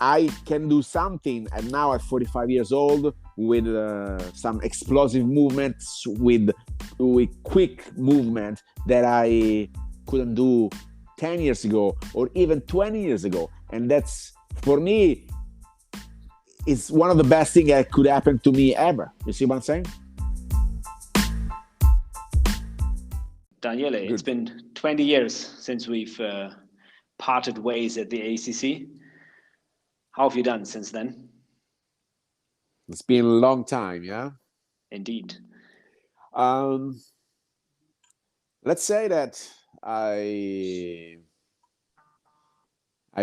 I can do something, and now at 45 years old, with some explosive movements, with quick movement that I couldn't do 10 years ago or even 20 years ago. And that's, for me, is one of the best things that could happen to me ever. You see what I'm saying? Daniele, Good. It's been 20 years since we've parted ways at the AECC. How have you done since then? It's been a long time, yeah? Indeed. Let's say that I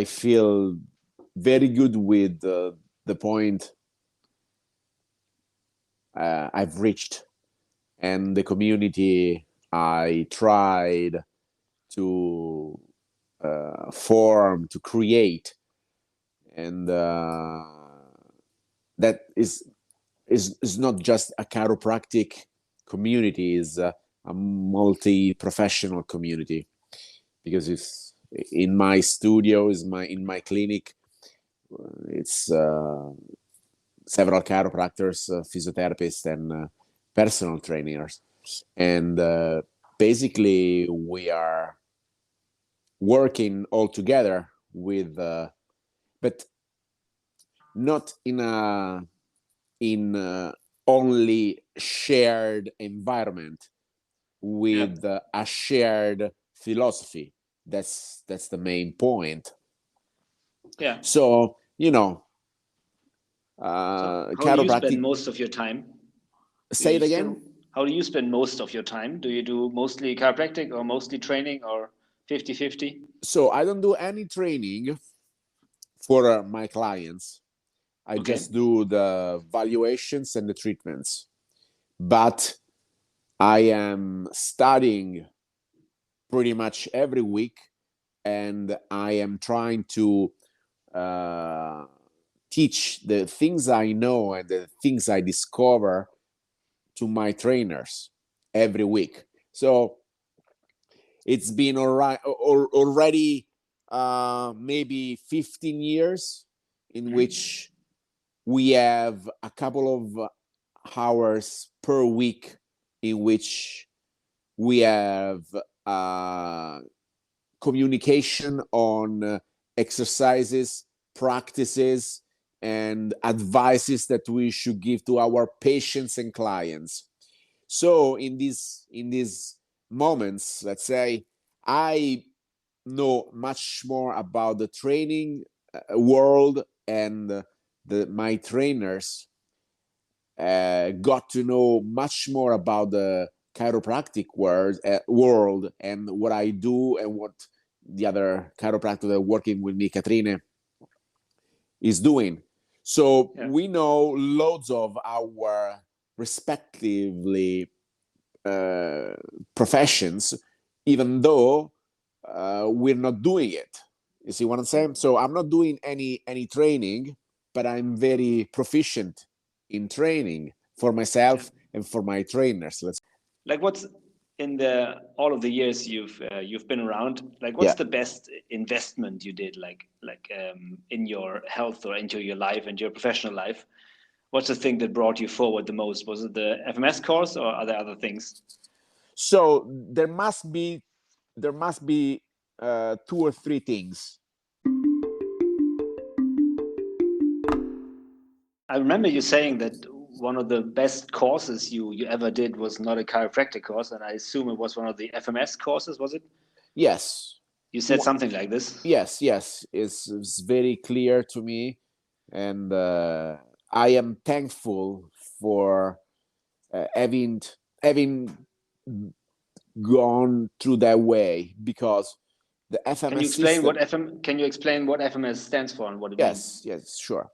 feel very good with the point I've reached, and the community I tried to form, to create, and that is not just a chiropractic community, is a multi-professional community, because it's in my studio, in my clinic, it's several chiropractors, physiotherapists, and personal trainers, and basically we are working all together with, but not in only shared environment, with a shared philosophy. That's the main point. Yeah. So, how do you spend most of your time? Say it again? How do you spend most of your time? Do you do mostly chiropractic or mostly training, or 50-50? So I don't do any training for my clients. I just do the valuations and the treatments. But I am studying pretty much every week, and I am trying to teach the things I know and the things I discover to my trainers every week. So it's been already maybe 15 years in which we have a couple of hours per week in which we have communication on exercises, practices, and advices that we should give to our patients and clients. So in these moments, let's say, I know much more about the training world, and my trainers got to know much more about the chiropractic world and what I do, and what the other chiropractor that working with me, Katrine, is doing. So we know loads of our respectively professions, even though we're not doing it. You see what I'm saying? So I'm not doing any training, but I'm very proficient in training for myself and for my trainers. Like, what's in all of the years you've been around, like, what's the best investment you did, like in your health or into your life and your professional life? What's the thing that brought you forward the most? Was it the FMS course, or are there other things? So there must be 2 or 3 things. I remember you saying that one of the best courses you ever did was not a chiropractic course, and I assume it was one of the FMS courses, was it? Yes. You said something like this. Yes. It's very clear to me, and I am thankful for having gone through that way, because the FMS Can you explain what FMS stands for and what it means? Yes, sure.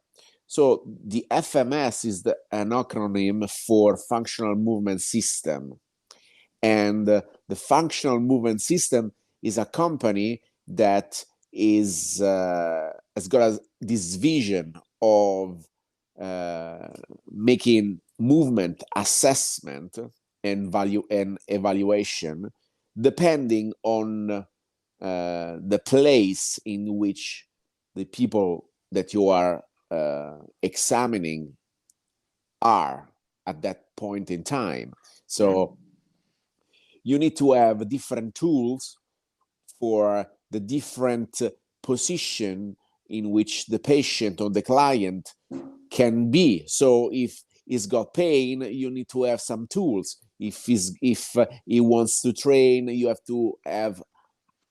So the FMS is an acronym for Functional Movement System. And the Functional Movement System is a company that has got this vision of making movement assessment and value and evaluation depending on the place in which the people that you are examining are at that point in time. So you need to have different tools for the different position in which the patient or the client can be. So if he's got pain, you need to have some tools. If he wants to train, you have to have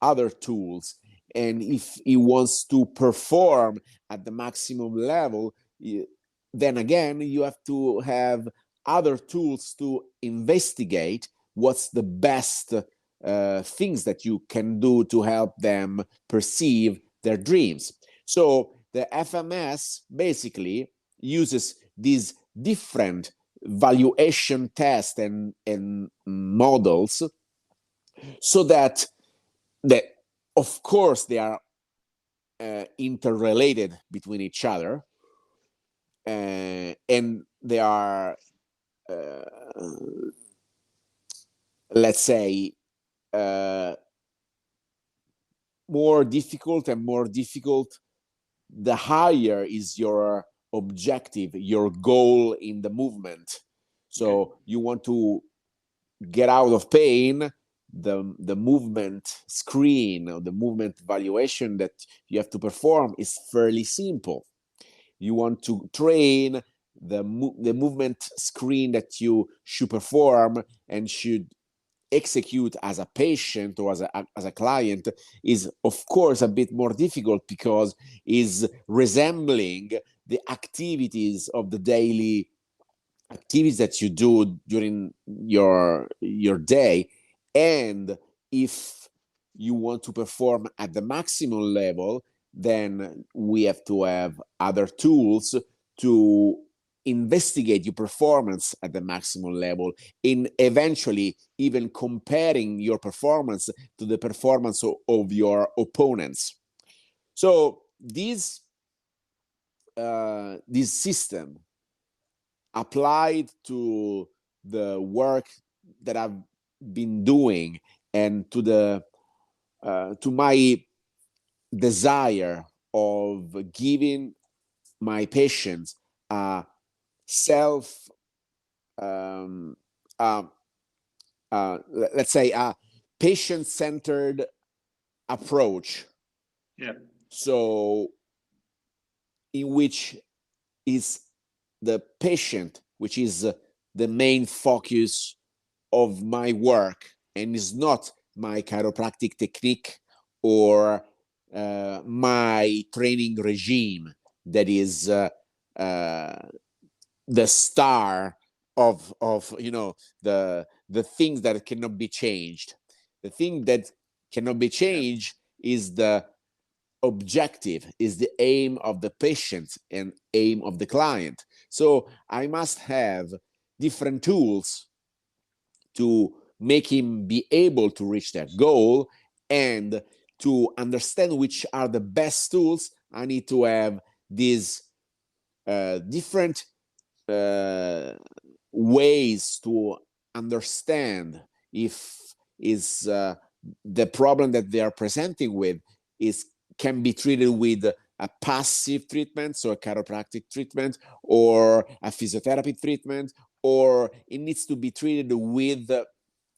other tools. And if he wants to perform at the maximum level, then again, you have to have other tools to investigate what's the best things that you can do to help them perceive their dreams. So the FMS basically uses these different valuation tests and models, so that of course they are interrelated between each other, and they are let's say more difficult and more difficult the higher is your objective, your goal in the movement. So you want to get out of pain. The movement screen or the movement evaluation that you have to perform is fairly simple. You want to train the movement screen that you should perform and should execute as a patient or as a client is of course a bit more difficult, because is resembling the activities of the daily activities that you do during your day. And if you want to perform at the maximum level, then we have to have other tools to investigate your performance at the maximum level, in eventually even comparing your performance to the performance of your opponents. So this system applied to the work that I've been doing and to my desire of giving my patients a let's say a patient-centered approach. So in which is the patient, which is the main focus of my work, and is not my chiropractic technique or my training regime that is the star of the things that cannot be changed. The thing that cannot be changed is the objective, is the aim of the patient and aim of the client. So I must have different tools to make him be able to reach that goal. And to understand which are the best tools, I need to have these different ways to understand if is the problem that they are presenting with can be treated with a passive treatment, so a chiropractic treatment, or a physiotherapy treatment, or it needs to be treated with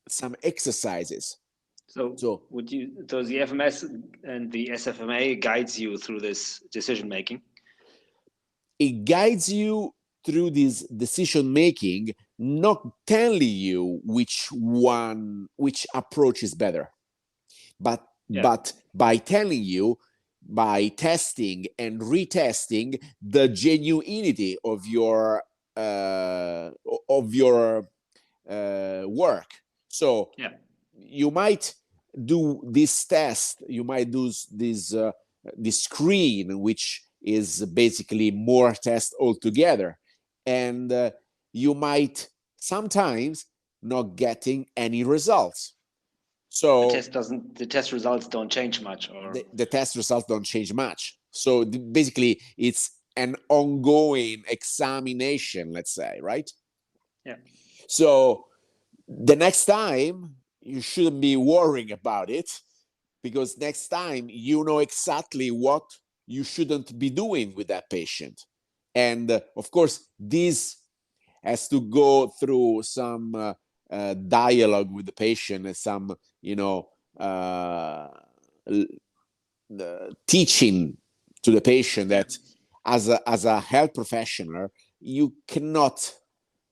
some exercises. So the FMS and the SFMA guides you through this decision making? It guides you through this decision making, not telling you which approach is better, but by telling you, by testing and retesting, the genuinity of your work. So you might do this test, you might do this screen, which is basically more tests altogether, and you might sometimes not getting any results. So the test results don't change much, or the test results don't change much. So basically it's an ongoing examination, let's say, right? So the next time you shouldn't be worrying about it, because next time you know exactly what you shouldn't be doing with that patient. And of course, this has to go through some dialogue with the patient and some, teaching to the patient that as a health professional, you cannot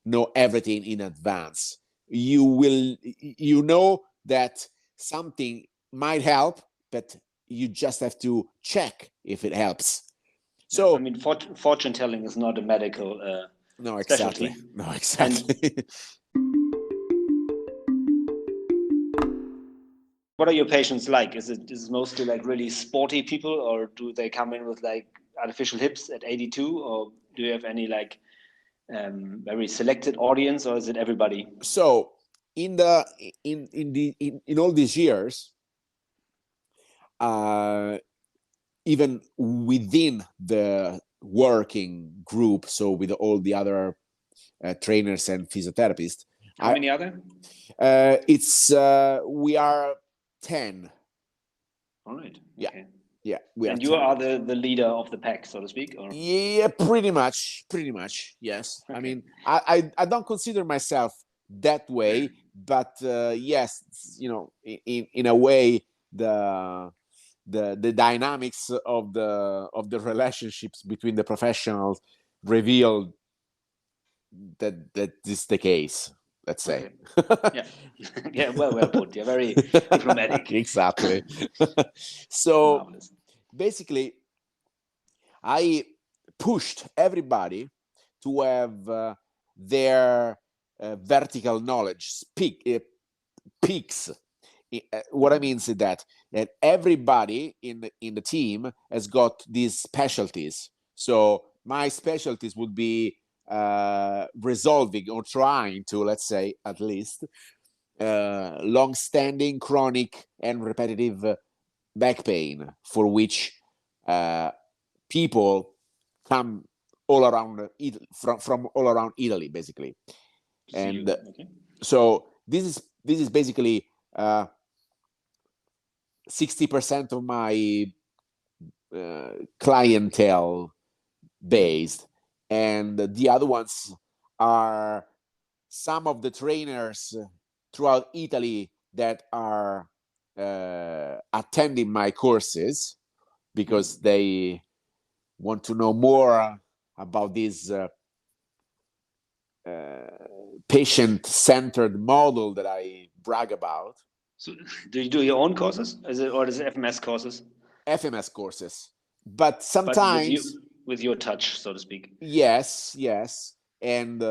know everything in advance. You know that something might help, but you just have to check if it helps. So I mean, fortune telling is not a medical no, specialty. exactly. No, exactly. What are your patients like? Is it mostly like really sporty people, or do they come in with like artificial hips at 82, or do you have any like very selected audience, or is it everybody? So in all these years, even within the working group, so with all the other trainers and physiotherapists, how many are there? We are 10. All right. Yeah. Okay. Yeah. And you are the leader of the pack, so to speak, or? Yeah, pretty much. Yes. Okay. I mean, I don't consider myself that way, but yes, in a way, the dynamics of the relationships between the professionals reveal that is the case. Let's say. Okay. Yeah. Well put. You're very diplomatic. Exactly. So marvelous. Basically, I pushed everybody to have their vertical knowledge peaks. What I mean is that everybody in the team has got these specialties. So my specialties would be resolving or trying to, let's say, at least, long-standing, chronic, and repetitive back pain, for which people come all around from all around Italy, basically. And so this is basically 60% of my clientele based, and the other ones are some of the trainers throughout Italy that are attending my courses because they want to know more about this patient-centered model that I brag about. So do you do your own courses? Is it FMS courses? FMS courses. But sometimes... But with your touch, so to speak. Yes. And,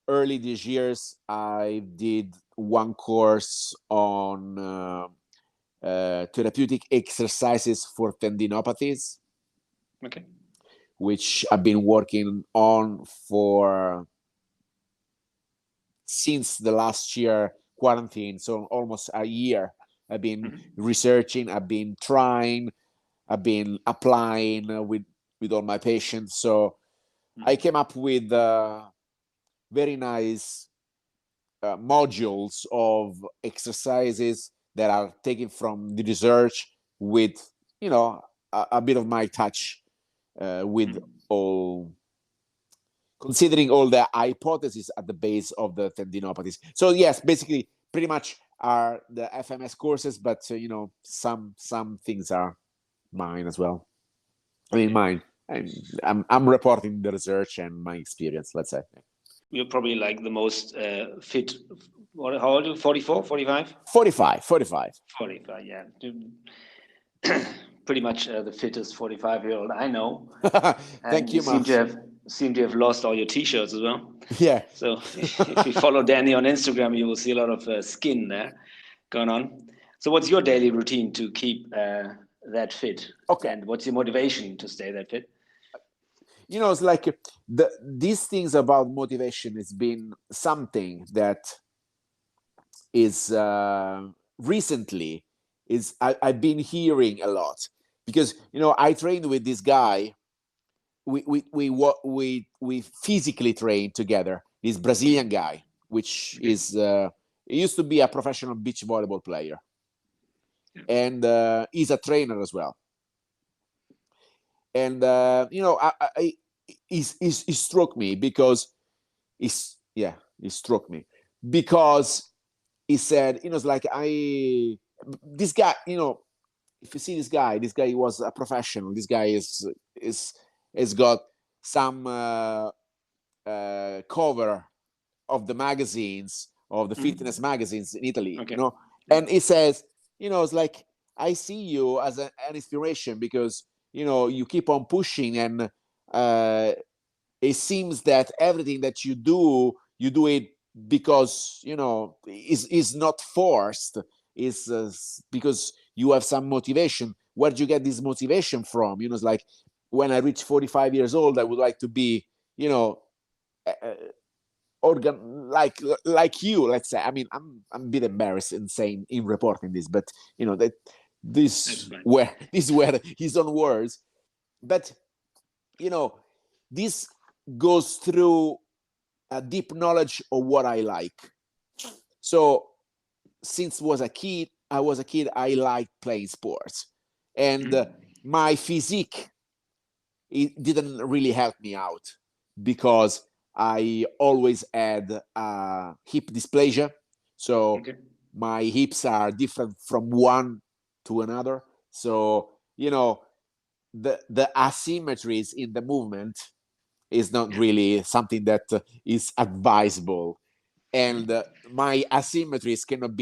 early this years, I did one course on therapeutic exercises for tendinopathies. Okay. Which I've been working on since the last year quarantine, so almost a year. I've been researching, I've been trying, I've been applying with all my patients. So I came up with very nice modules of exercises that are taken from the research with, a bit of my touch. With all, considering all the hypotheses at the base of the tendinopathies. So yes, basically, pretty much are the FMS courses, but some things are mine as well. I mean, mine. I'm reporting the research and my experience. Let's say. You're probably like the most fit. How old are you? 44, 45? 45. 45, yeah. Pretty much the fittest 45-year-old I know. Thank you, seem to have lost all your t-shirts as well. Yeah. So if you follow Danny on Instagram, you will see a lot of skin there going on. So what's your daily routine to keep that fit? Okay. And what's your motivation to stay that fit? It's like these things about motivation has been something that is recently I've been hearing a lot, because I trained with this guy. We physically trained together. This Brazilian guy, which is he used to be a professional beach volleyball player, and he's a trainer as well. And it struck me because it struck me because he said, it's like this guy, if you see this guy was a professional. This guy is got some cover of the magazines, of the fitness magazines in Italy, Okay. and it says, it's like, I see you as an inspiration because, you keep on pushing, and it seems that everything that you do it because, is not forced. Is because you have some motivation. Where do you get this motivation from? It's like, when I reach 45 years old, I would like to be, like you, let's say. I mean, I'm a bit embarrassed in reporting this, but that this were his own words. But this goes through a deep knowledge of what I like. So since I was a kid, I liked playing sports, and my physique, it didn't really help me out because I always had hip dysplasia. So my hips are different from one to another. So, the asymmetries in the movement is not really something that is advisable. And my asymmetries cannot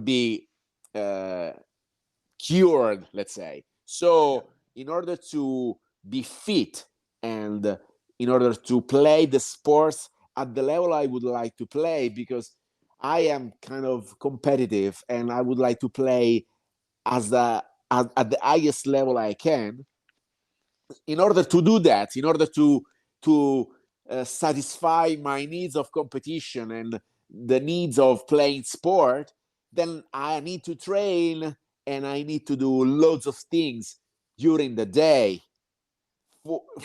be cured, let's say. So in order to be fit, and in order to play the sports at the level I would like to play, because I am kind of competitive and I would like to play at the highest level I can. In order to do that, in order to satisfy my needs of competition and the needs of playing sport, then I need to train, and I need to do loads of things during the day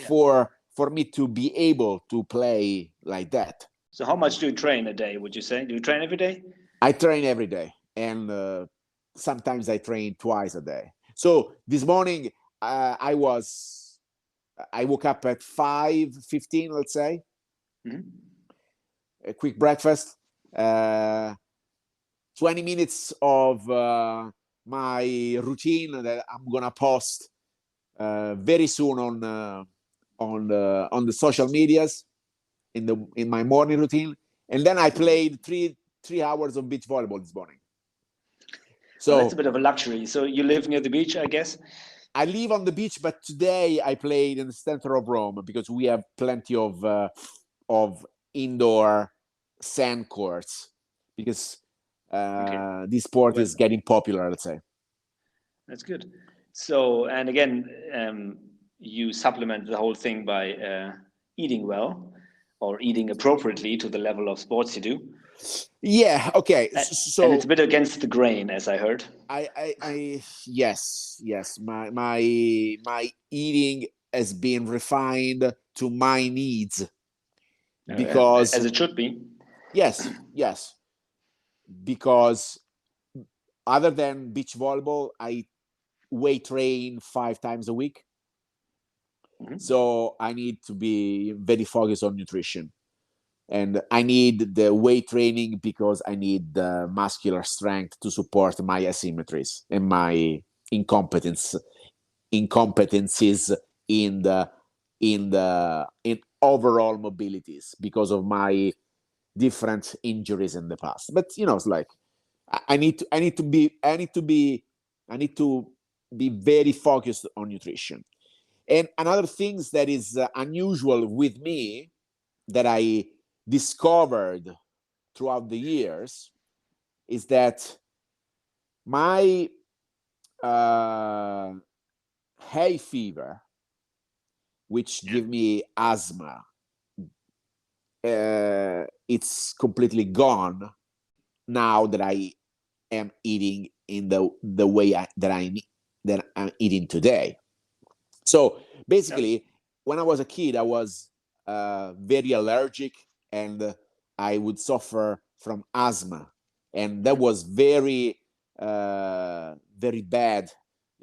for me to be able to play like that. So how much do you train a day, would you say? Do you train every day? I train every day, and sometimes I train twice a day. So this morning I woke up at 5:15, let's say. A quick breakfast, 20 minutes of my routine that I'm gonna post very soon on the social medias in my morning routine, and then I played three hours of beach volleyball this morning. So well, that's a bit of a luxury. So you live near the beach, I guess? I live on the beach, but today I played in the center of Rome because we have plenty of indoor sand courts, because this sport is getting popular, let's say. That's good. So, and again, you supplement the whole thing by eating well, or eating appropriately to the level of sports you do. Yeah. Okay. So, and it's a bit against the grain, as I heard. Yes. My eating has been refined to my needs, because as it should be. Yes. Because other than beach volleyball, I weight train 5 times a week. So I need to be very focused on nutrition. And I need the weight training because I need the muscular strength to support my asymmetries and my incompetencies in overall mobilities because of my different injuries in the past. But it's like I need to be very focused on nutrition. And another thing that is unusual with me, that I discovered throughout the years, is that my hay fever, which give me asthma, it's completely gone now that I am eating in the way that I'm eating today. So basically, when I was a kid, I was very allergic, and I would suffer from asthma, and that was very, very bad,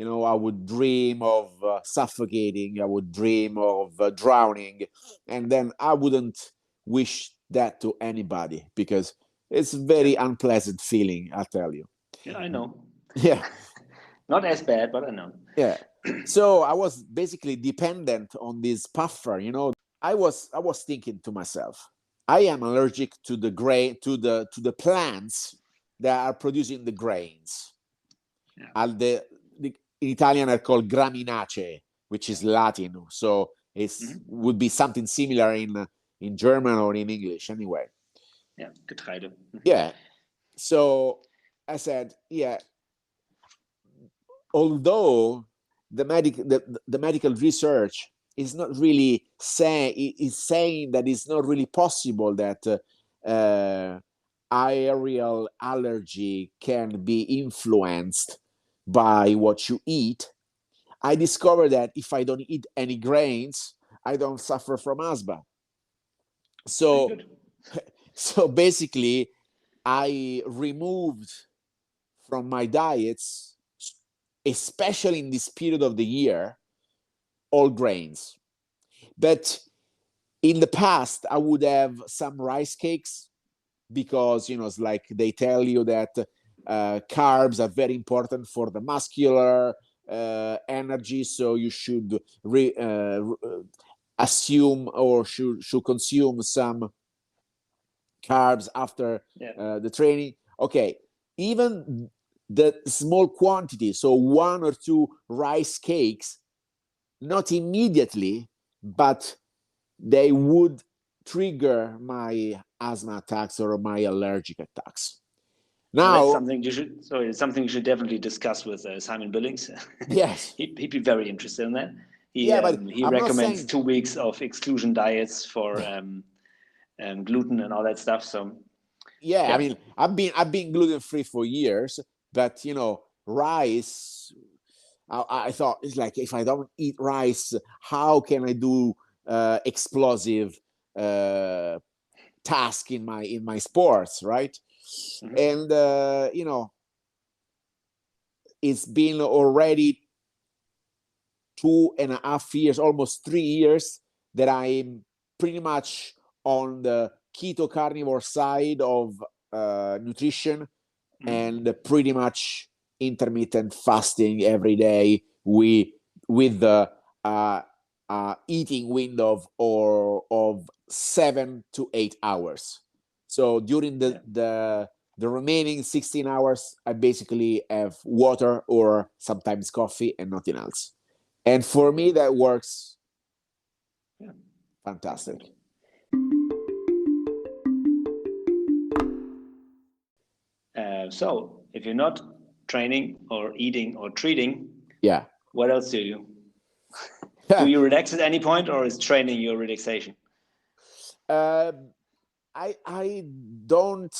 I would dream of suffocating, I would dream of drowning, and then I wouldn't wish that to anybody, because it's a very unpleasant feeling, I tell you. Yeah, I know. Yeah. Not as bad, but I know. Yeah. So I was basically dependent on this puffer. I was thinking to myself, I am allergic to the plants that are producing the grains. Yeah. In Italian are called graminacee, which is Latin. So would be something similar in German or in English anyway. Yeah, Getreide. Yeah. So I said, yeah, although the medical research is not really saying that it's not really possible that aerial allergy can be influenced by what you eat, I discovered that if I don't eat any grains, I don't suffer from asthma. So basically, I removed from my diets, especially in this period of the year, all grains. But in the past, I would have some rice cakes, because it's like they tell you that carbs are very important for the muscular energy, so you should assume or should consume some carbs after the training. Okay, even the small quantity, so 1 or 2 rice cakes, not immediately, but they would trigger my asthma attacks or my allergic attacks. Now, that's something you should. So it's something you should definitely discuss with Simon Billings. Yes, he'd be very interested in that. But he recommends 2 weeks of exclusion diets for gluten and all that stuff. So I mean, I've been gluten free for years, but rice. I thought, it's like, if I don't eat rice, how can I do explosive task in my sports, right? And it's been already 2.5 years, almost 3 years, that I'm pretty much on the keto carnivore side of nutrition, and pretty much intermittent fasting every day with the eating window of 7 to 8 hours. So during the remaining 16 hours, I basically have water or sometimes coffee and nothing else. And for me, that works fantastic. So if you're not training or eating or treating, what else do you do? Do you relax at any point, or is training your relaxation? I don't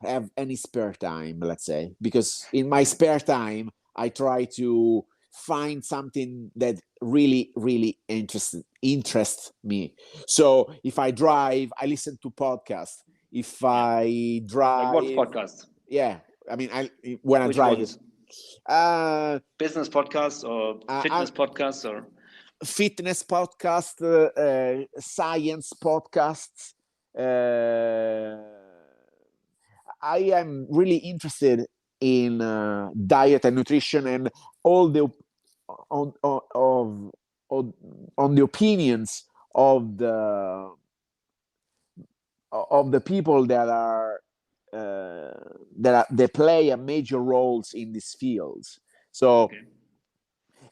have any spare time, let's say, because in my spare time, I try to find something that really, really interests me. So if I drive, I listen to podcasts. If I drive, like what podcasts? Yeah, I mean, when I drive, business podcasts or fitness podcasts or fitness podcast, science podcasts. I am really interested in diet and nutrition, and all the on the opinions of the people that are they play a major roles in these fields. So,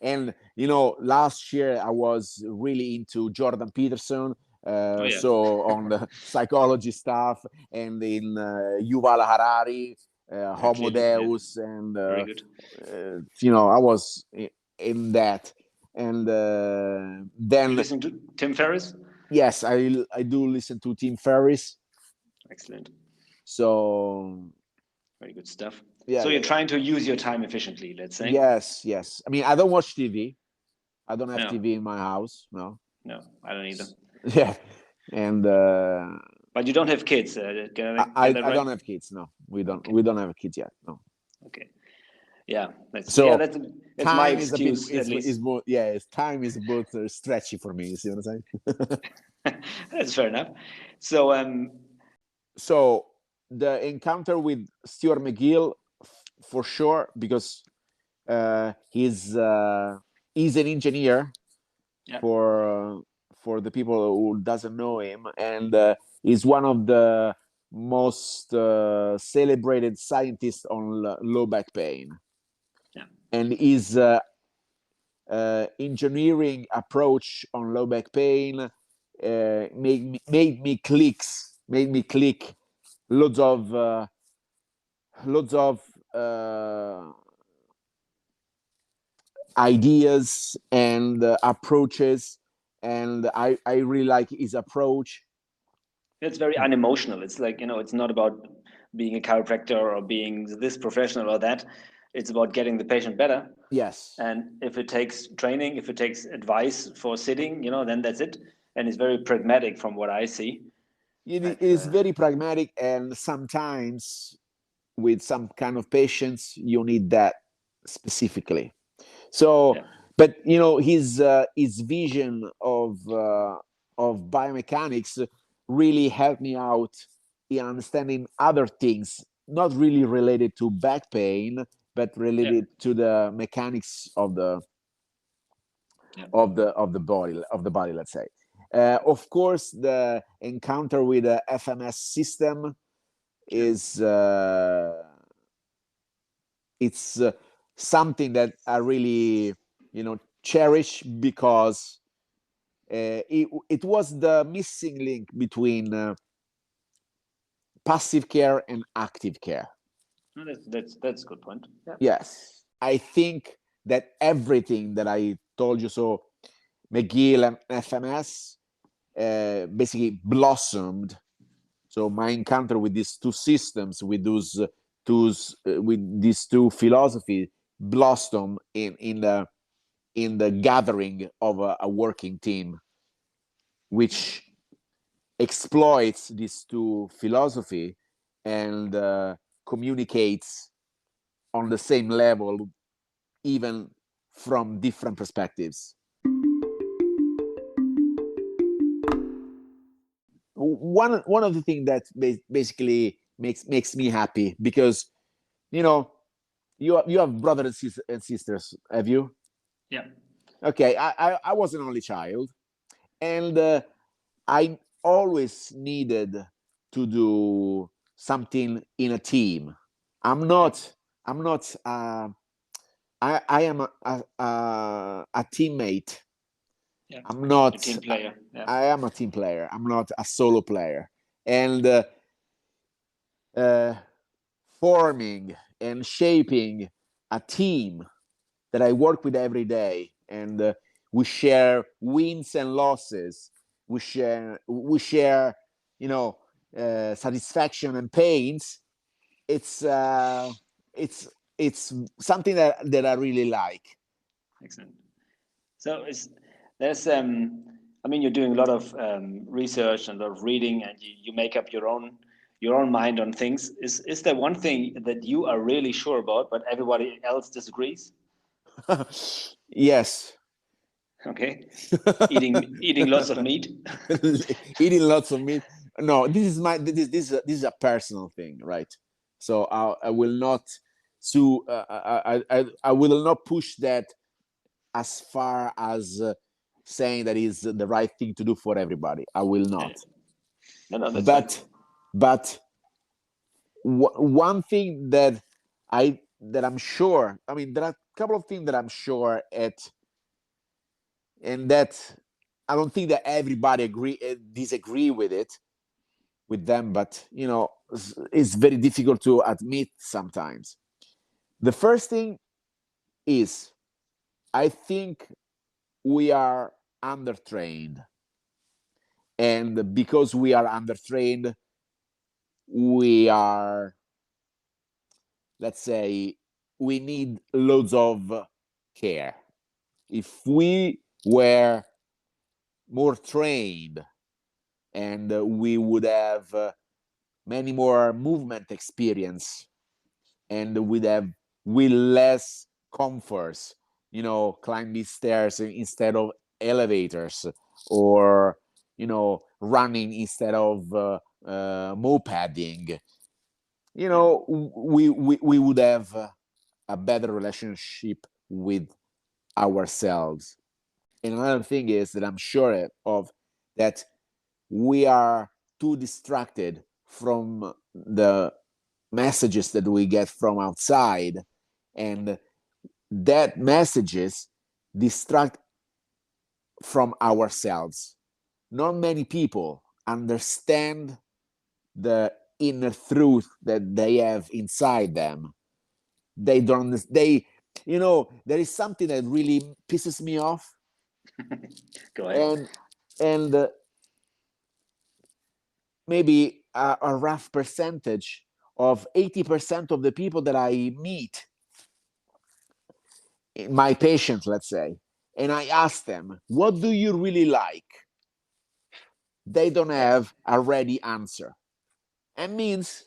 and last year I was really into Jordan Peterson. So on the psychology stuff, and in Yuval Harari, Homo Deus, and I was in that. And then you listen to Tim Ferriss. Yes, I do listen to Tim Ferriss. Excellent. So very good stuff. So you're trying to use your time efficiently, let's say. Yes. I mean, I don't watch TV. I don't have TV in my house. No, I don't either. Yeah, and but you don't have kids. I don't have kids. No, we don't. Okay. We don't have kids yet. No. Okay. that's So that's my time is a bit excuse at least. is more, yeah, time is both stretchy for me. You see what I'm saying? That's fair enough. So So the encounter with Stuart McGill, for sure, because he's an engineer, yeah, for the people who doesn't know him, and he's one of the most celebrated scientists on low back pain. yeah, And his engineering approach on low back pain made me click loads of ideas and approaches, and I really like his approach. it's very unemotional. It's like, it's not about being a chiropractor or being this professional or that. It's about getting the patient better. Yes, And if it takes training, if it takes advice for sitting, then that's it. And it's very pragmatic from what I see. it is very pragmatic, and sometimes with some kind of patients you need that specifically. So, yeah, but his vision of biomechanics really helped me out in understanding other things, not really related to back pain, but yeah, related to the mechanics of the yeah, body, let's say. Of course, the encounter with the FMS system is it's something that I really cherish, because it was the missing link between passive care and active care. no, that's a good point. Yeah, Yes, I think that everything that I told you, so McGill and FMS, basically blossomed. So my encounter with these two systems, with with these two philosophies, blossomed in the gathering of a working team, which exploits these two philosophy and communicates on the same level, even from different perspectives. One of the things that basically makes me happy, because you have brothers and sisters, have you? yeah, Okay, I was an only child, and I always needed to do something in a team. I'm yeah, not. I'm not. I am a teammate. yeah. I'm A not. team player. Yeah, I am a team player. I'm not a solo player. And uh, forming and shaping a team that I work with every day, and we share wins and losses. We share, satisfaction and pains. It's it's something that I really like. excellent. So there's I mean, you're doing a lot of research and a lot of reading, and you make up your own mind on things. Is there one thing that you are really sure about, but everybody else disagrees? Yes. Okay, eating lots of meat. Eating lots of meat. No, this is a personal thing, right? So I will not I will not push that as far as saying that is the right thing to do for everybody. I will not. No, that's fine. But one thing that I'm sure. I mean, there are a couple of things that I'm sure at, and that I don't think that everybody disagree with them, but it's very difficult to admit sometimes. The first thing is, I think we are undertrained, and because we are undertrained, we are, let's say, we need loads of care. If we were more trained, and we would have many more movement experience, and we'd have with less comforts, climbing stairs instead of elevators, or running instead of mopeding, we would have a better relationship with ourselves. And another thing is that I'm sure of that we are too distracted from the messages that we get from outside, and that messages distract from ourselves. Not many people understand the inner truth that they have inside them. They don't, there is something that really pisses me off. Go ahead. And maybe a rough percentage of 80% of the people that I meet, my patients, let's say, and I ask them, what do you really like? They don't have a ready answer. It means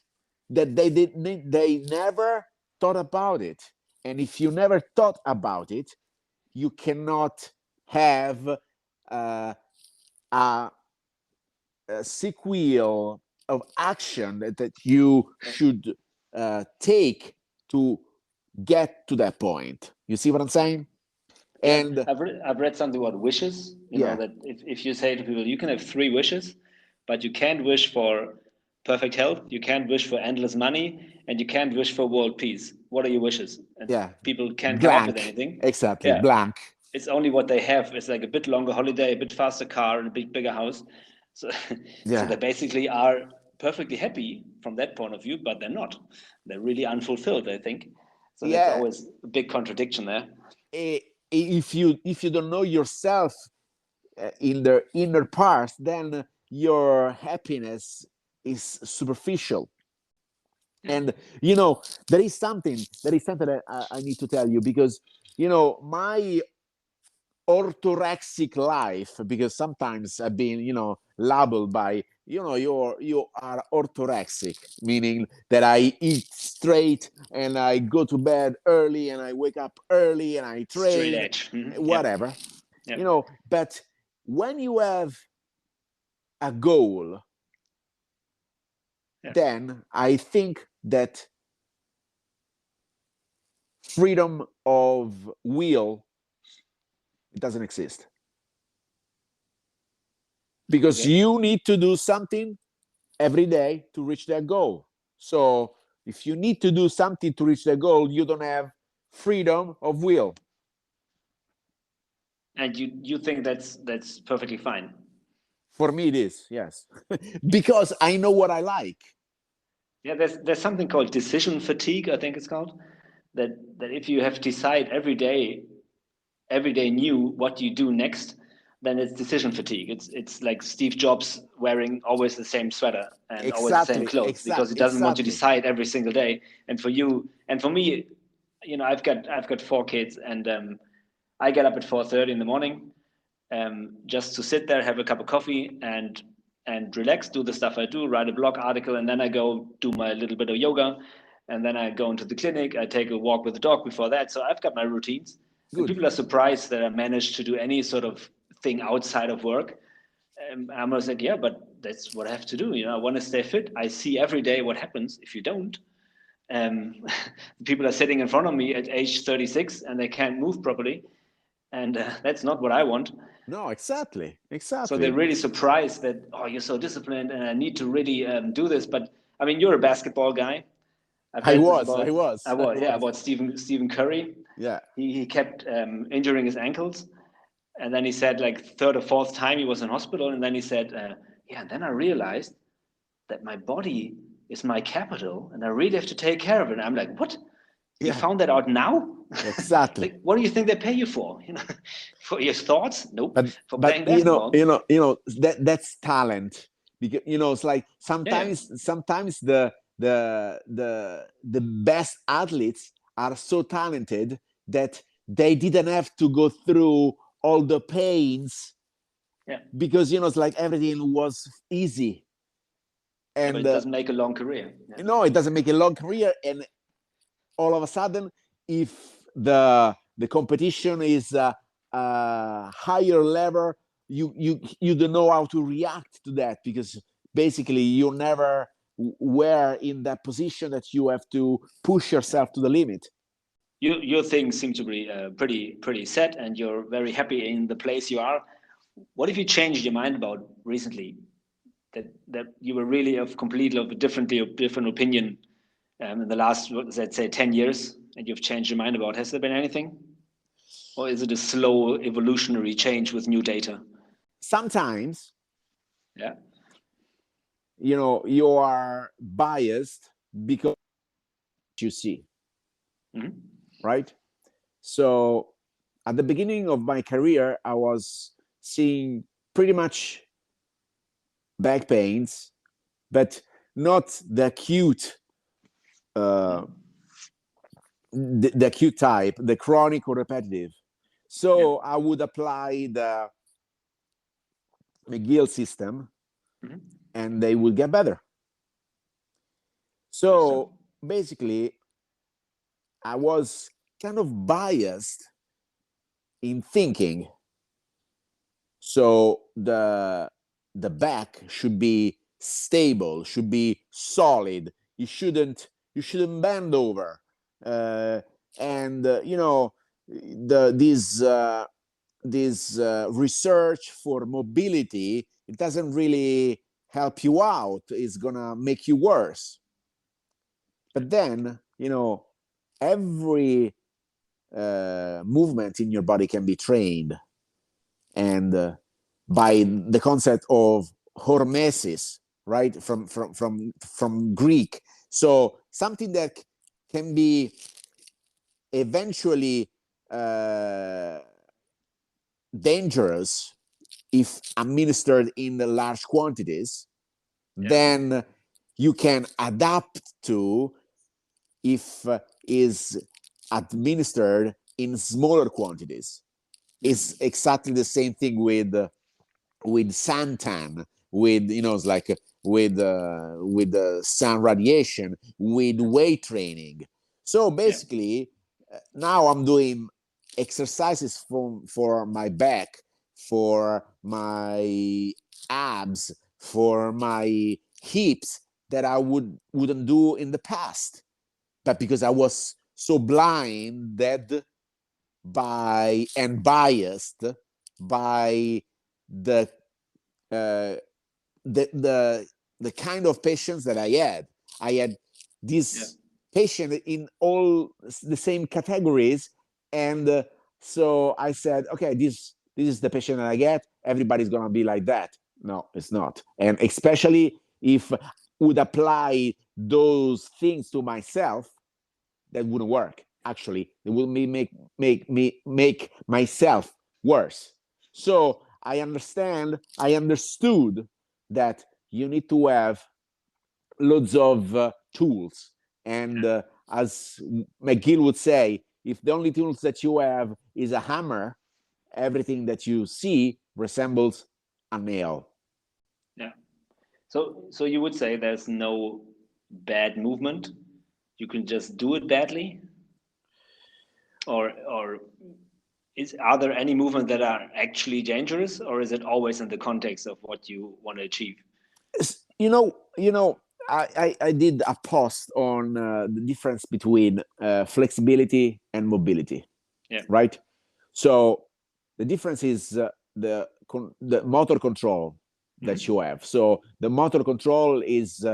that they never thought about it. And if you never thought about it, you cannot have a sequel of action that you should take to get to that point. You see what I'm saying? Yeah, And I've read something about wishes. That if you say to people, you can have 3 wishes, but you can't wish for perfect health, you can't wish for endless money, and you can't wish for world peace. What are your wishes? And people can't come up with anything. Exactly. Yeah. Blank. It's only what they have. It's like a bit longer holiday, a bit faster car, and a bit bigger house. So, so they basically are perfectly happy from that point of view, but they're not. They're really unfulfilled, I think. So that's always a big contradiction there. If you don't know yourself in the inner parts, then your happiness is superficial. And there is something that I need to tell you, because my orthorexic life, because sometimes I've been labeled by you are orthorexic, meaning that I eat straight and I go to bed early and I wake up early and I train, straight edge, whatever. But when you have a goal, then I think that freedom of will, it doesn't exist, because you need to do something every day to reach that goal. So if you need to do something to reach that goal, you don't have freedom of will. And you think that's perfectly fine? For me it is, yes. Because I know what I like. Yeah, there's something called decision fatigue, I think it's called, that if you have to decide every day new what you do next, then it's decision fatigue. It's like Steve Jobs wearing always the same sweater and always the same clothes, because he doesn't want to decide every single day. And for you and for me, I've got 4 kids, and I get up at 4:30 in the morning, just to sit there, have a cup of coffee, and relax, do the stuff I do, write a blog article, and then I go do my little bit of yoga, and then I go into the clinic. I take a walk with the dog before that. So I've got my routines. And people are surprised that I managed to do any sort of thing outside of work. I'm always like, yeah, but that's what I have to do. I want to stay fit. I see every day what happens if you don't. People are sitting in front of me at age 36 and they can't move properly. And that's not what I want. No, exactly. So they're really surprised that, oh, you're so disciplined and I need to really do this. But I mean, you're a basketball guy. I was. Yeah, about Stephen Curry. Yeah. He kept injuring his ankles. And then he said, like, 3rd or 4th time he was in hospital. And then he said, and then I realized that my body is my capital and I really have to take care of it. And I'm like, what? You found that out now? Exactly. Like, what do you think they pay you for? For your thoughts? Nope. For but playing basketball. That's talent. Because it's like sometimes the best athletes are so talented that they didn't have to go through all the pains. Because it's like everything was easy. And but it doesn't make a long career. No, it doesn't make a long career. And all of a sudden if the competition is a higher level, you don't know how to react to that, because basically you never were in that position that you have to push yourself to the limit. Your things seem to be pretty set, and you're very happy in the place you are. What if you changed your mind about recently, that you were really of different opinion in the last, let's say, 10 years, and you've changed your mind about? Has there been anything? Or is it a slow evolutionary change with new data? Sometimes, yeah, you are biased because you see, right? So at the beginning of my career, I was seeing pretty much back pains, but not the acute the acute type, the chronic or repetitive. So I would apply the McGill system, and they will get better. So basically, I was kind of biased in thinking. So the back should be stable, should be solid. You shouldn't bend over. This research for mobility, it doesn't really help you out. It's gonna make you worse. But then, every movement in your body can be trained, and by the concept of hormesis, right, from Greek. So something that can be eventually dangerous if administered in large quantities, then you can adapt to if is administered in smaller quantities. It's exactly the same thing with suntan, with it's like with the sun radiation, with weight training. So basically, now I'm doing exercises for my back, for my abs, for my hips that I wouldn't do in the past, but because I was so blinded by and biased by the kind of patients that I had. I had this patient in all the same categories, and so I said, okay, this is the patient that I get. Everybody's gonna be like that. No, it's not. And especially if I would apply those things to myself, that wouldn't work. Actually, it will make myself worse. So I understood that you need to have loads of tools. And as McGill would say, if the only tools that you have is a hammer, everything that you see resembles a nail. Yeah. So you would say there's no bad movement? You can just do it badly? Or are there any movements that are actually dangerous, or is it always in the context of what you want to achieve? I did a post on the difference between flexibility and mobility. Right. So the difference is the motor control that you have. So the motor control is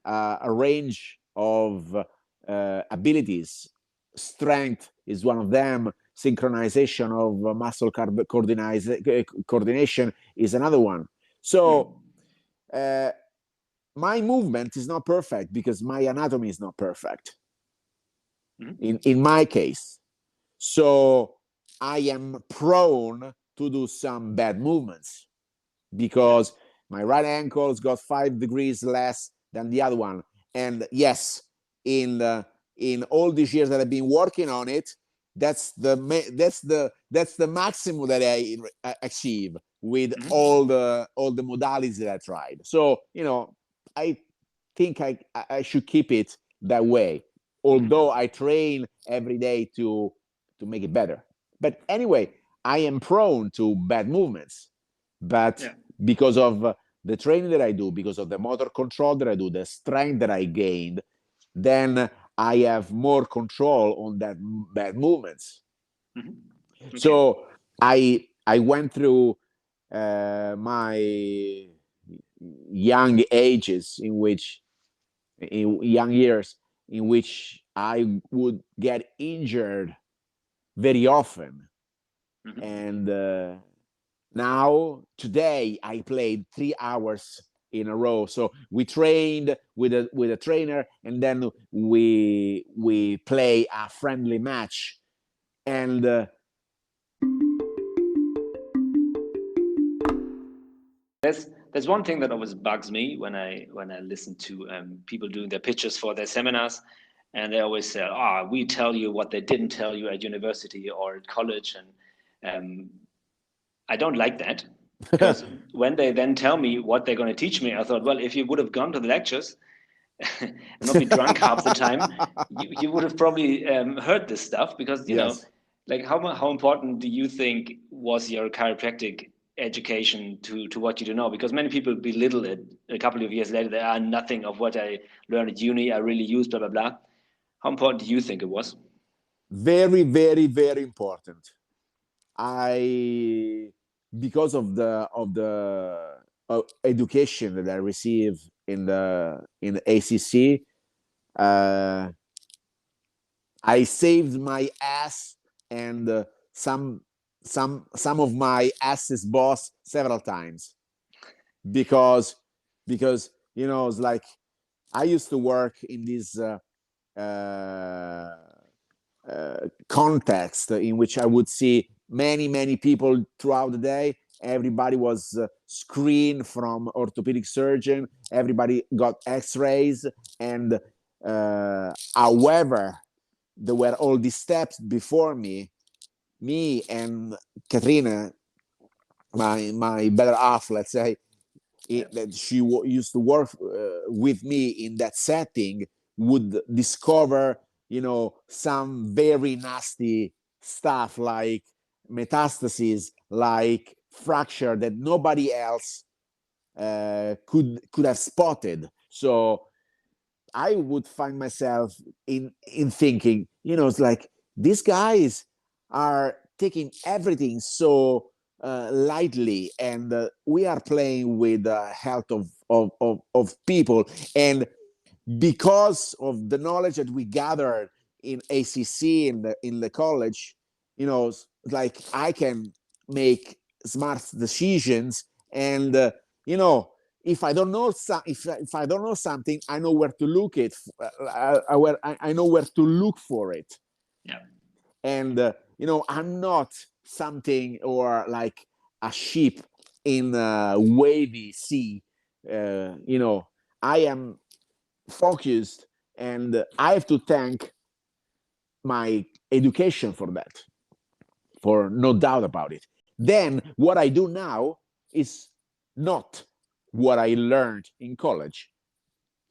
a range of abilities. Strength is one of them. Synchronization of muscle coordination is another one. So my movement is not perfect because my anatomy is not perfect in my case. So I am prone to do some bad movements because my right ankle's got 5 degrees less than the other one. And yes, in all these years that I've been working on it, that's the maximum that I achieve with all the modalities that I tried. So I think I should keep it that way. although I train every day to make it better. But anyway, I am prone to bad movements. But because of the training that I do, because of the motor control that I do, the strength that I gained, then I have more control on that bad movements. Okay. So I went through my young ages in young years in which I would get injured very often. And now today I played 3 hours in a row. So we trained with a trainer, and then we play a friendly match. And there's one thing that always bugs me when I listen to people doing their pitches for their seminars, and they always say, we tell you what they didn't tell you at university or at college. And I don't like that, because when they then tell me what they're going to teach me, I thought, well, if you would have gone to the lectures and not be drunk half the time, you would have probably heard this stuff, because, you know, like how important do you think was your chiropractic education to what you do now? Because many people belittle it a couple of years later. They are nothing of what I learned at uni, I really used, blah, blah, blah. How important do you think it was? Very, very, very important. Because of the education that I received in the ACC, I saved my ass and some of my ass's boss several times, because you know, it's like I used to work in this context in which I would see many people throughout the day. Everybody was screened from orthopedic surgeon. Everybody got X-rays, and however, there were all these steps before me and Katrina, my better half, let's say, that she used to work with me in that setting, would discover, you know, some very nasty stuff like metastases, like fracture that nobody else could have spotted. So I would find myself in thinking, you know, it's like these guys are taking everything so lightly, and we are playing with the health of people. And because of the knowledge that we gathered in ACC in the college, you know, like I can make smart decisions, and you know, if I don't know if I don't know something, I know where to look it. I know where to look for it. Yeah. And you know, I'm not something or like a sheep in a wavy sea. You know, I am focused, and I have to thank my education for that, for no doubt about it. Then what I do now is not what I learned in college,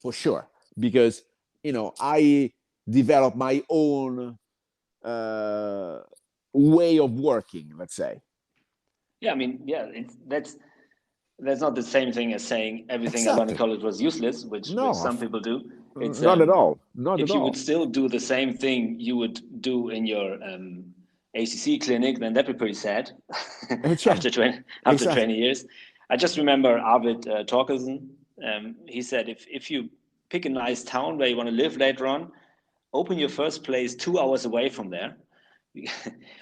for sure, because, you know, I developed my own way of working, let's say. Yeah, I mean, yeah, that's not the same thing as saying everything I learned in college was useless, which some people do. It's not at all. Not if at you all. would still do the same thing you would do in your ACC clinic, then that'd be pretty sad after 20 years. I just remember Arvid Torkelsen. He said, if you pick a nice town where you want to live later on, open your first place 2 hours away from there,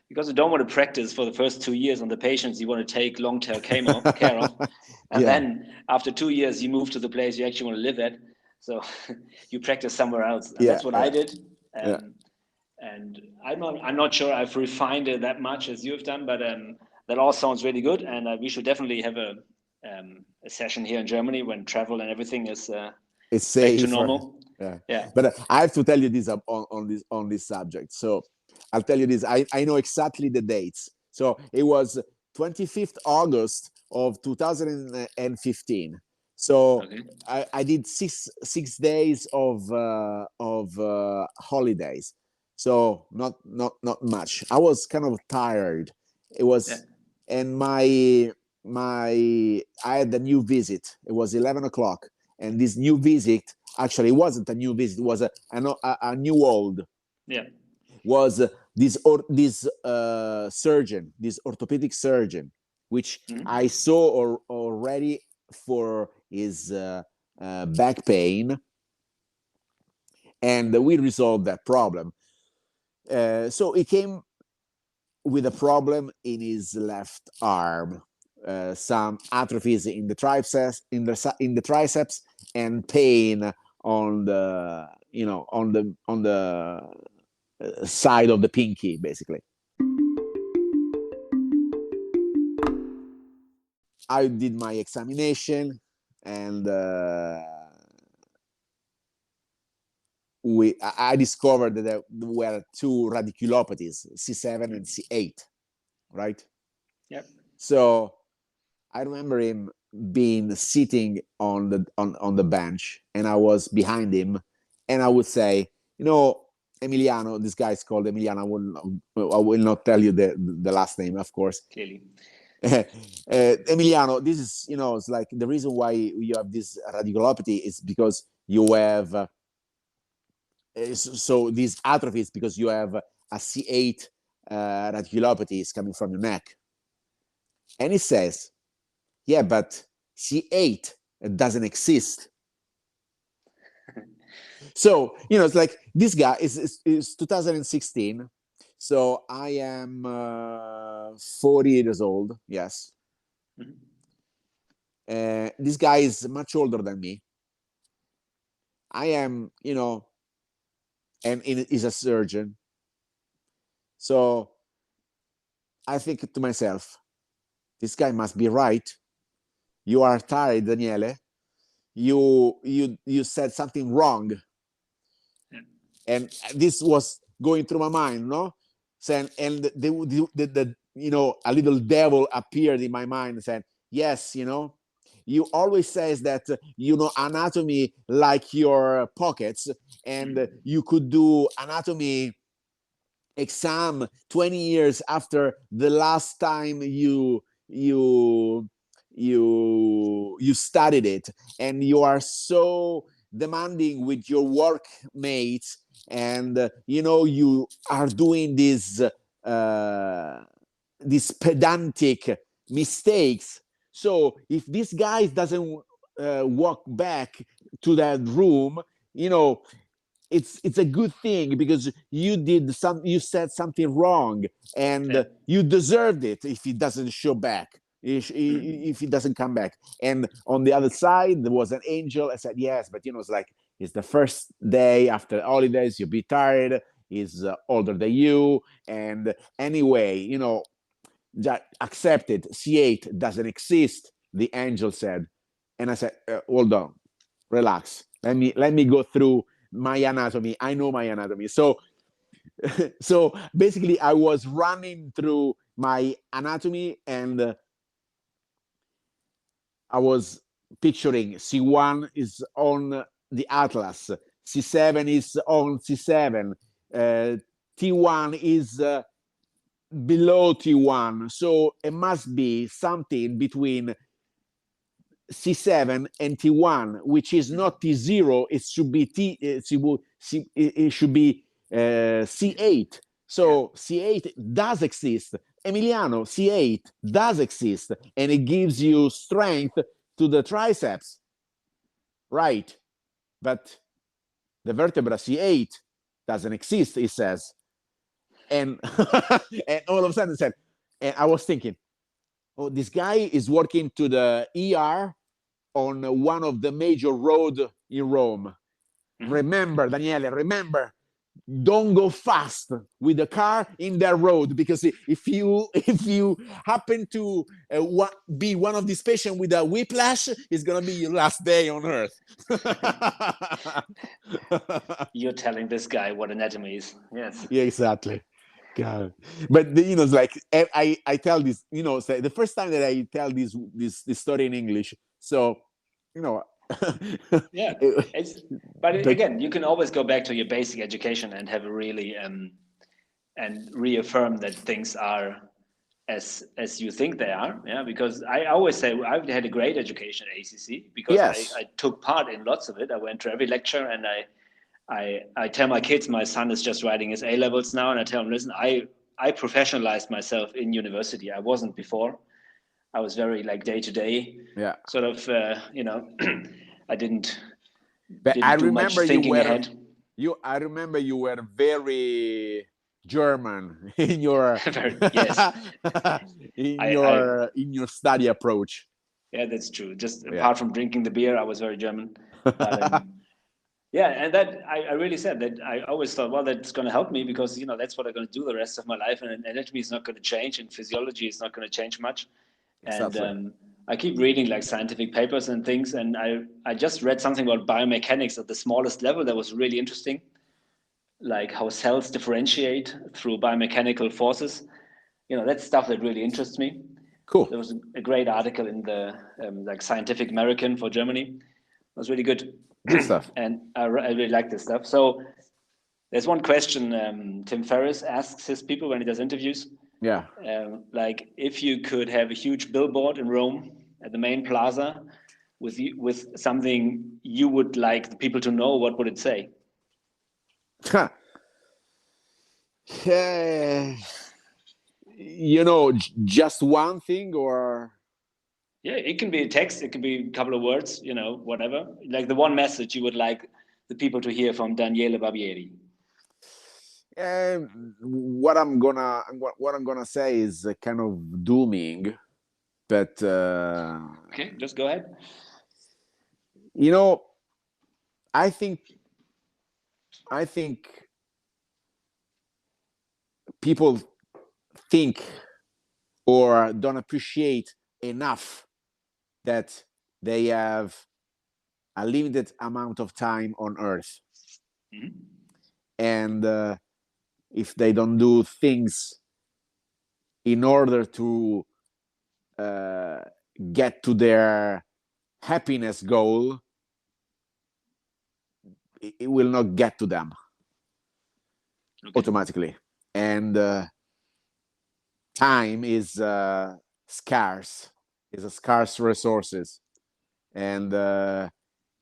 because you don't want to practice for the first 2 years on the patients you want to take long-term care of. And then after 2 years, you move to the place you actually want to live at. So you practice somewhere else. And that's what I did. And I'm not sure I've refined it that much as you've done, but that all sounds really good. And we should definitely have a session here in Germany when travel and everything is it's safe back to normal. Yeah. But I have to tell you this on this subject. So I'll tell you this. I know exactly the dates. So it was 25th August of 2015. So Okay. I did six days of holidays. So not much. I was kind of tired. It was, Yeah. and my I had a new visit. It was 11 o'clock, and this new visit, actually, it wasn't a new visit. It was a new old. Yeah. Was this surgeon, this orthopedic surgeon, which I saw already for his back pain, and we resolved that problem. So he came with a problem in his left arm, some atrophies in the triceps, and pain on the on the side of the pinky, basically. I did my examination, and I discovered that there were two radiculopathies, C7 and C8, right? Yep. So I remember him being sitting on the bench, and I was behind him, and I would say, Emiliano, this guy is called Emiliano. I will not tell you the last name, of course. Clearly. Emiliano, this is, it's like the reason why you have this radiculopathy is because you have, so these atrophies, because you have a C8 radiculopathy is coming from your neck. And he says, yeah, but C8 doesn't exist. So, it's like this guy is 2016. So I am 40 years old. Yes. This guy is much older than me. I am, and he's a surgeon. So I think to myself, this guy must be right. You are tired, Daniele. You said something wrong. Yeah. And this was going through my mind, no? And the a little devil appeared in my mind and said, yes, you always says that anatomy like your pockets, and you could do anatomy exam 20 years after the last time you studied it, and you are so demanding with your workmates, and you are doing these pedantic mistakes. So if this guy doesn't walk back to that room, it's a good thing, because you said something wrong, and you deserved it if he doesn't show back, if he doesn't come back. And on the other side, there was an angel. I said, yes, but it's like, it's the first day after holidays, you'll be tired. He's older than you, and anyway, accept it. C8 doesn't exist, the angel said. And I said, hold on, relax, let me go through my anatomy. I know my anatomy. So basically I was running through my anatomy, and I was picturing C1 is on the atlas, C7 is on C7, T1 is below T1. So it must be something between C7 and T1, which is not T0. It should be it should be C8. So C8 does exist. Emiliano, C8 does exist, and it gives you strength to the triceps, right? But the vertebra C8 doesn't exist, he says. And and all of a sudden said, and I was thinking, oh, this guy is working to the ER on one of the major roads in Rome. Remember, Daniele, remember, don't go fast with the car in that road, because if you happen to be one of these patients with a whiplash, it's gonna be your last day on earth. You're telling this guy what anatomy is. Yes. Yeah, exactly. God. But it's like I tell this, the first time that I tell this story in English. So Yeah, but again, you can always go back to your basic education and have a really and reaffirm that things are as you think they are. Yeah, because I always say I've had a great education at AECC because Yes. I took part in lots of it. I went to every lecture, and I tell my kids, my son is just writing his A levels now, and I tell him, listen, I professionalized myself in university. I wasn't before. I was very like day to day, sort of, I didn't do much thinking ahead. I remember you were very German in your Yes, in your study approach. Yeah, that's true. Just apart from drinking the beer, I was very German. But yeah, and that I really said that I always thought, well, that's going to help me because that's what I'm going to do the rest of my life, and anatomy is not going to change, and physiology is not going to change much. Exactly. And I keep reading like scientific papers and things, and I just read something about biomechanics at the smallest level that was really interesting, like how cells differentiate through biomechanical forces. That's stuff that really interests me. Cool. There was a great article in the like Scientific American for Germany. It was really good. Good stuff. And I really like this stuff. So there's one question Tim Ferriss asks his people when he does interviews. Yeah. Like, if you could have a huge billboard in Rome at the main plaza with something you would like the people to know, what would it say? Just one thing, or yeah, it can be a text, it can be a couple of words, whatever. Like the one message you would like the people to hear from Daniele Barbieri. What I'm gonna say is kind of dooming, but okay, just go ahead. I think people think or don't appreciate enough that they have a limited amount of time on Earth. Mm-hmm. And if they don't do things in order to get to their happiness goal, it will not get to them automatically. And time is scarce. It's a scarce resources, and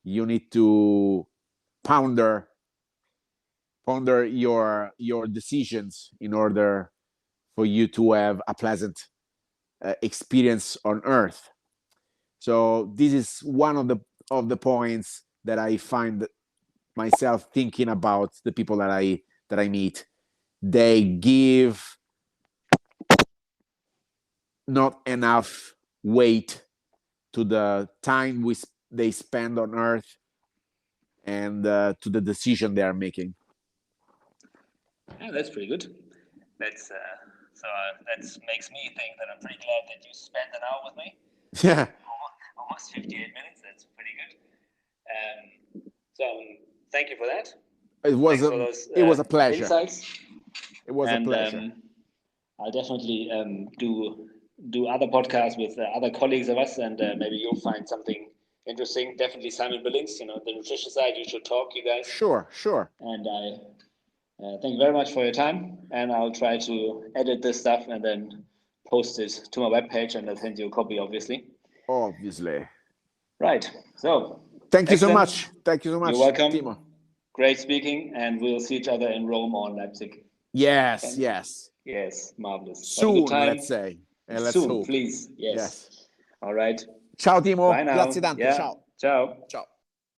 you need to ponder your decisions in order for you to have a pleasant experience on Earth. So this is one of the points that I find myself thinking about the people that I meet. They give not enough weight to the time they spend on Earth and to the decision they are making. Yeah, that's pretty good. That's that makes me think that I'm pretty glad that you spent an hour with me. Yeah. Almost 58 minutes. That's pretty good. So thank you for that. It was a pleasure. Insights. It was a pleasure. I'll definitely do other podcasts with other colleagues of us, and maybe you'll find something interesting. Definitely Simon Billings, the nutrition side. You should talk, you guys. Sure. And I thank you very much for your time, and I'll try to edit this stuff and then post it to my webpage, and I'll send you a copy, obviously. Right. So thank you so much. You're welcome, Timo. Great speaking, and we'll see each other in Rome or Leipzig. Yes. Yes, marvelous. Soon, let's say. Let's soon, hope. please. Yes. All right. Ciao, Timo. Bye now. Grazie tante. Yeah. Ciao. Ciao.